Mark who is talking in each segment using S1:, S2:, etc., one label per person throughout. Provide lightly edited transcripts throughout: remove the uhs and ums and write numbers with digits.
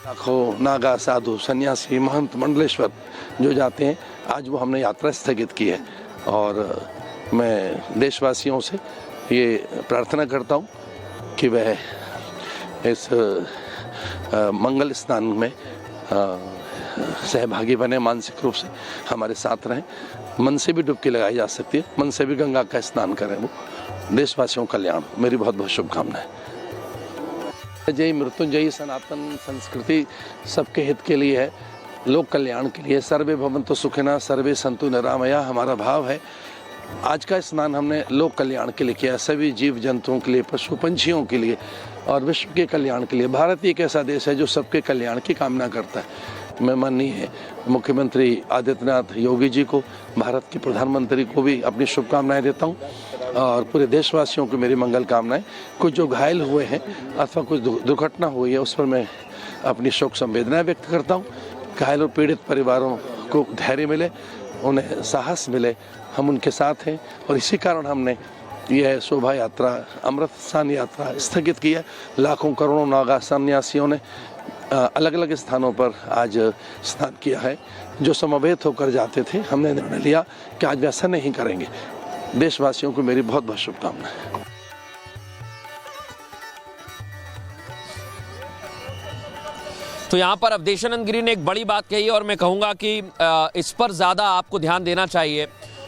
S1: लाखों नागा साधु सन्यासी महंत मंडलेश्वर जो जाते हैं, आज वो हमने यात्रा स्थगित की है। और मैं देशवासियों से ये प्रार्थना करता हूँ कि वह इस मंगल स्नान में सहभागी बने, मानसिक रूप से हमारे साथ रहें। मन से भी डुबकी लगाई जा सकती है, मन से भी गंगा का स्नान करें। वो देशवासियों का कल्याण, मेरी बहुत बहुत शुभकामनाएं। जय मृत्युंजयी सनातन संस्कृति सबके हित के लिए है, लोक कल्याण के लिए। सर्वे भवन्तु सुखिनः सर्वे सन्तु निरामया हमारा भाव है। आज का स्नान हमने लोक कल्याण के लिए किया, सभी जीव जंतुओं के लिए, पशु पंछियों के लिए और विश्व के कल्याण के लिए। भारत एक ऐसा देश है जो सबके कल्याण की कामना करता है। मैं माननीय मुख्यमंत्री आदित्यनाथ योगी जी को, भारत के प्रधानमंत्री को भी अपनी शुभकामनाएं देता हूं और पूरे देशवासियों को मेरी मंगल कामनाएं। कुछ जो घायल हुए हैं अथवा कुछ दुर्घटना हुई है उस पर मैं अपनी शोक संवेदनाएं व्यक्त करता हूं। घायल और पीड़ित परिवारों को धैर्य मिले, उन्हें साहस मिले, हम उनके साथ हैं। और इसी कारण हमने यह शोभा यात्रा, अमृत स्नान यात्रा स्थगित की है। लाखों करोड़ों नागा सन्यासियों ने अलग अलग स्थानों पर आज स्नान किया है। जो समवेत होकर जाते थे, हमने निर्णय लिया कि आज वैसा नहीं करेंगे। देशवासियों को मेरी बहुत बहुत शुभकामनाएं।
S2: तो यहाँ पर अवधेशानंद गिरी ने एक बड़ी बात कही और मैं कहूँगा कि इस पर ज़्यादा आपको ध्यान देना चाहिए।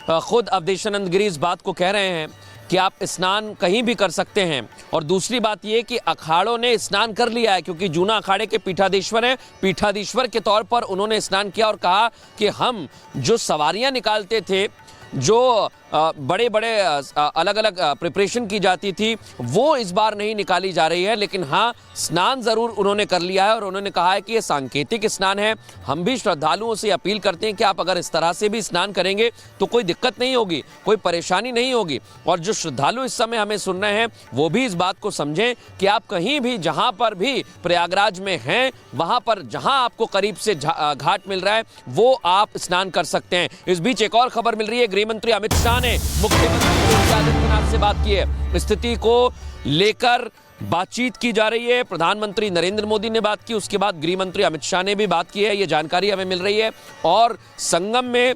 S2: खुद अवधेशानंद गिरी इस बात को कह रहे हैं कि आप स्नान कहीं भी कर सकते हैं। और दूसरी बात ये कि अखाड़ों ने स्नान कर लिया है, क्योंकि जूना अखाड़े के पीठाधीश्वर हैं। पीठाधीश्वर के तौर पर उन्होंने स्नान किया और कहा कि हम जो सवारियां निकालते थे, जो बड़े बड़े अलग अलग प्रिपरेशन की जाती थी, वो इस बार नहीं निकाली जा रही है। लेकिन हाँ, स्नान ज़रूर उन्होंने कर लिया है और उन्होंने कहा है कि ये सांकेतिक स्नान है। हम भी श्रद्धालुओं से अपील करते हैं कि आप अगर इस तरह से भी स्नान करेंगे तो कोई दिक्कत नहीं होगी, कोई परेशानी नहीं होगी। और जो श्रद्धालु इस समय हमें सुन रहे हैं वो भी इस बात को समझें कि आप कहीं भी, जहाँ पर भी प्रयागराज में हैं, वहाँ पर जहाँ आपको करीब से घाट मिल रहा है वो आप स्नान कर सकते हैं। इस बीच एक और खबर मिल रही है। गृह मंत्री अमित शाह ने मुख्यमंत्री योगी आदित्यनाथ से बात की है। स्थिति को लेकर बातचीत की जा रही है। प्रधानमंत्री नरेंद्र मोदी ने बात की, उसके बाद गृह मंत्री अमित शाह ने भी बात की है। ये जानकारी हमें मिल रही है और संगम में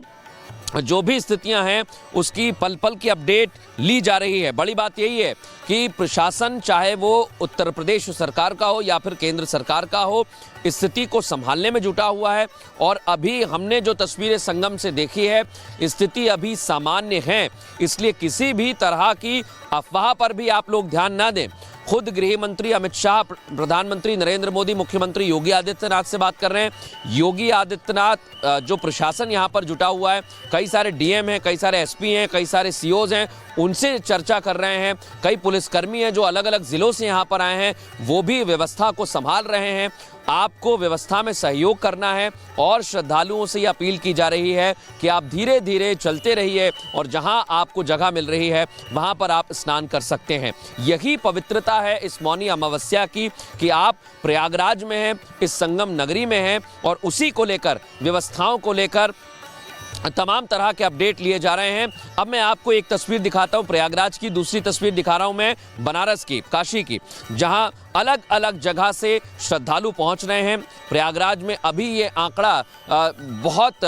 S2: जो भी स्थितियां हैं उसकी पल पल की अपडेट ली जा रही है। बड़ी बात यही है कि प्रशासन, चाहे वो उत्तर प्रदेश सरकार का हो या फिर केंद्र सरकार का हो, स्थिति को संभालने में जुटा हुआ है। और अभी हमने जो तस्वीरें संगम से देखी है, स्थिति अभी सामान्य है। इसलिए किसी भी तरह की अफवाह पर भी आप लोग ध्यान ना दें। खुद गृह मंत्री अमित शाह, प्रधानमंत्री नरेंद्र मोदी, मुख्यमंत्री योगी आदित्यनाथ से बात कर रहे हैं। योगी आदित्यनाथ, जो प्रशासन यहाँ पर जुटा हुआ है, कई सारे डीएम हैं, कई सारे एसपी हैं, कई सारे सीओज हैं, उनसे चर्चा कर रहे हैं। कई पुलिसकर्मी हैं जो अलग अलग जिलों से यहाँ पर आए हैं, वो भी व्यवस्था को संभाल रहे हैं। आपको व्यवस्था में सहयोग करना है और श्रद्धालुओं से यह अपील की जा रही है कि आप धीरे धीरे चलते रहिए और जहां आपको जगह मिल रही है वहां पर आप स्नान कर सकते हैं। यही पवित्रता है इस मौनी अमावस्या की कि आप प्रयागराज में हैं, इस संगम नगरी में हैं और उसी को लेकर, व्यवस्थाओं को लेकर तमाम तरह के अपडेट लिए जा रहे हैं। अब मैं आपको एक तस्वीर दिखाता हूं प्रयागराज की, दूसरी तस्वीर दिखा रहा हूं मैं बनारस की, काशी की, जहां अलग अलग जगह से श्रद्धालु पहुंच रहे हैं। प्रयागराज में अभी ये आंकड़ा बहुत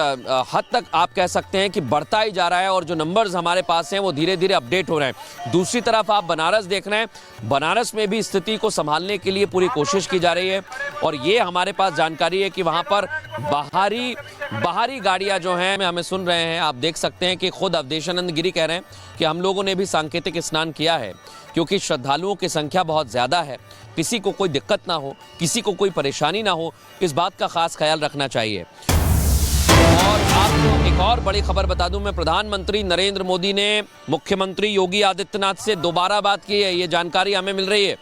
S2: हद तक आप कह सकते हैं कि बढ़ता ही जा रहा है और जो नंबर्स हमारे पास हैं वो धीरे धीरे अपडेट हो रहे हैं। दूसरी तरफ आप बनारस देख रहे हैं, बनारस में भी स्थिति को संभालने के लिए पूरी कोशिश की जा रही है। और ये हमारे पास जानकारी है कि वहाँ पर बाहरी गाड़ियाँ जो हैं हमें सुन रहे हैं। आप देख सकते हैं कि खुद अवधेशानंद गिरी कह रहे हैं कि हम लोगों ने भी सांकेतिक स्नान किया है क्योंकि श्रद्धालुओं की संख्या बहुत ज़्यादा है। किसी को कोई दिक्कत ना हो, किसी को कोई परेशानी ना हो, इस बात का खास ख्याल रखना चाहिए। और आपको एक और बड़ी खबर बता दूं मैं, प्रधानमंत्री नरेंद्र मोदी ने मुख्यमंत्री योगी आदित्यनाथ से दोबारा बात की है। ये जानकारी हमें मिल रही है।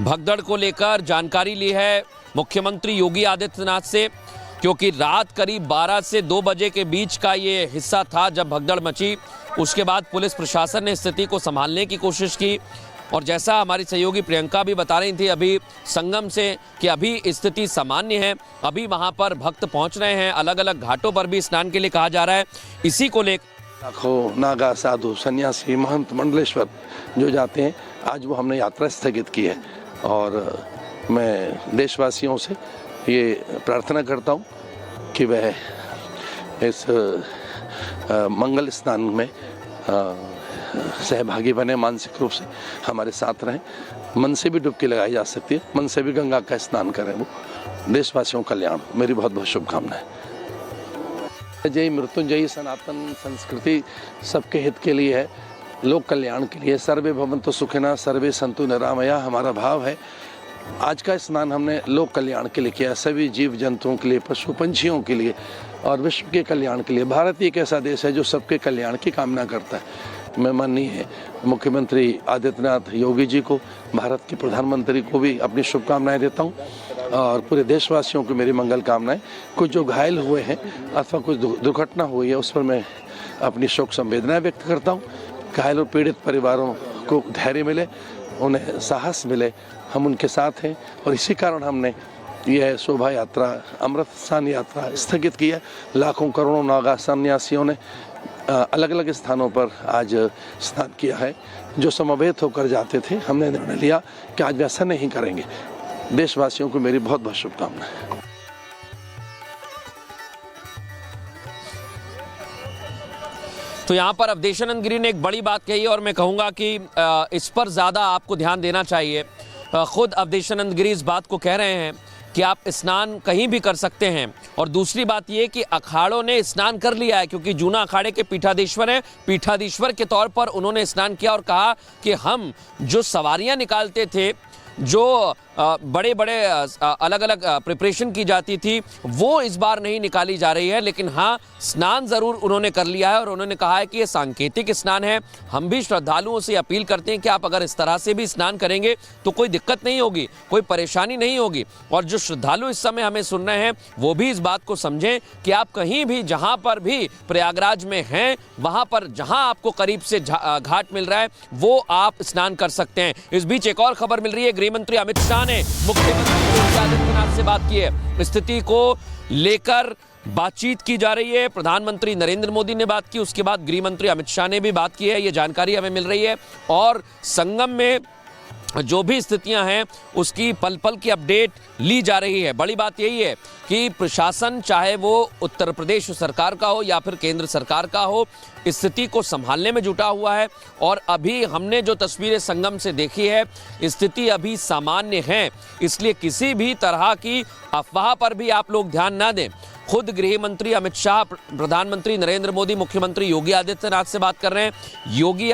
S2: भगदड़ को लेकर जानकारी ली है मुख्यमंत्री योगी आदित्यनाथ से, क्योंकि रात करीब 12 से 2 बजे के बीच का ये हिस्सा था जब भगदड़ मची। उसके बाद पुलिस प्रशासन ने स्थिति को संभालने की कोशिश की और जैसा हमारी सहयोगी प्रियंका भी बता रही थी अभी संगम से कि अभी स्थिति सामान्य है। अभी वहां पर भक्त पहुंच रहे हैं, अलग अलग घाटों पर भी स्नान के लिए कहा जा रहा है। इसी को लेकर
S1: लाखों नागा साधु सन्यासी महंत मंडलेश्वर जो जाते हैं, आज वो हमने यात्रा स्थगित की है। और मैं देशवासियों से ये प्रार्थना करता हूँ कि वह इस मंगल स्नान में सहभागी बने, मानसिक रूप से हमारे साथ रहें। मन से भी डुबकी लगाई जा सकती है, मन से भी गंगा का स्नान करें। वो देशवासियों का कल्याण, मेरी बहुत बहुत शुभकामनाएं। जय मृत्युंजयी सनातन संस्कृति सबके हित के लिए है, लोक कल्याण के लिए। सर्वे भवन्तु सुखिनः सर्वे सन्तु निरामया हमारा भाव है। आज का स्नान हमने लोक कल्याण के लिए किया, सभी जीव जंतुओं के लिए, पशु पंछियों के लिए और विश्व के कल्याण के लिए। भारत एक ऐसा देश है जो सबके कल्याण की कामना करता है। मैं माननीय मुख्यमंत्री आदित्यनाथ योगी जी को, भारत के प्रधानमंत्री को भी अपनी शुभकामनाएं देता हूं और पूरे देशवासियों को मेरी मंगल कामनाएं। कुछ जो घायल हुए हैं अथवा कुछ दुर्घटना हुई है उस पर मैं अपनी शोक संवेदनाएं व्यक्त करता हूं। घायल और पीड़ित परिवारों को धैर्य मिले, उन्हें साहस मिले, हम उनके साथ हैं और इसी कारण हमने यह शोभा यात्रा, अमृतसान यात्रा स्थगित की है। लाखों करोड़ों नागा सन्यासियों ने अलग अलग स्थानों पर आज स्नान किया है। जो समवेत होकर जाते थे, हमने निर्णय लिया कि आज वैसा नहीं करेंगे। देशवासियों को मेरी बहुत बहुत शुभकामनाएं।
S2: तो यहाँ पर अवधेशानंद गिरी ने एक बड़ी बात कही और मैं कहूँगा कि इस पर ज़्यादा आपको ध्यान देना चाहिए। खुद अवधेशानंद गिरी इस बात को कह रहे हैं कि आप स्नान कहीं भी कर सकते हैं। और दूसरी बात ये कि अखाड़ों ने स्नान कर लिया है, क्योंकि जूना अखाड़े के पीठाधीश्वर हैं। पीठाधीश्वर के तौर पर उन्होंने स्नान किया और कहा कि हम जो सवारियां निकालते थे, जो बड़े बड़े अलग अलग प्रिपरेशन की जाती थी, वो इस बार नहीं निकाली जा रही है। लेकिन हाँ, स्नान ज़रूर उन्होंने कर लिया है और उन्होंने कहा है कि ये सांकेतिक स्नान है। हम भी श्रद्धालुओं से अपील करते हैं कि आप अगर इस तरह से भी स्नान करेंगे तो कोई दिक्कत नहीं होगी, कोई परेशानी नहीं होगी। और जो श्रद्धालु इस समय हमें सुन रहे हैं वो भी इस बात को समझें कि आप कहीं भी, जहाँ पर भी प्रयागराज में हैं, वहाँ पर जहाँ आपको करीब से घाट मिल रहा है वो आप स्नान कर सकते हैं। इस बीच एक और खबर मिल रही है। गृह मंत्री अमित शाह ने मुख्यमंत्री योगी आदित्यनाथ से बात की है। स्थिति को लेकर बातचीत की जा रही है। प्रधानमंत्री नरेंद्र मोदी ने बात की, उसके बाद गृह मंत्री अमित शाह ने भी बात की है। ये जानकारी हमें मिल रही है और संगम में जो भी स्थितियां हैं उसकी पल पल की अपडेट ली जा रही है। बड़ी बात यही है कि प्रशासन, चाहे वो उत्तर प्रदेश सरकार का हो या फिर केंद्र सरकार का हो, स्थिति को संभालने में जुटा हुआ है। और अभी हमने जो तस्वीरें संगम से देखी है, स्थिति अभी सामान्य है। इसलिए किसी भी तरह की अफवाह पर भी आप लोग ध्यान ना दें। खुद गृह मंत्री अमित शाह, प्रधानमंत्री नरेंद्र मोदी, मुख्यमंत्री योगी आदित्यनाथ से बात कर रहे हैं। योगी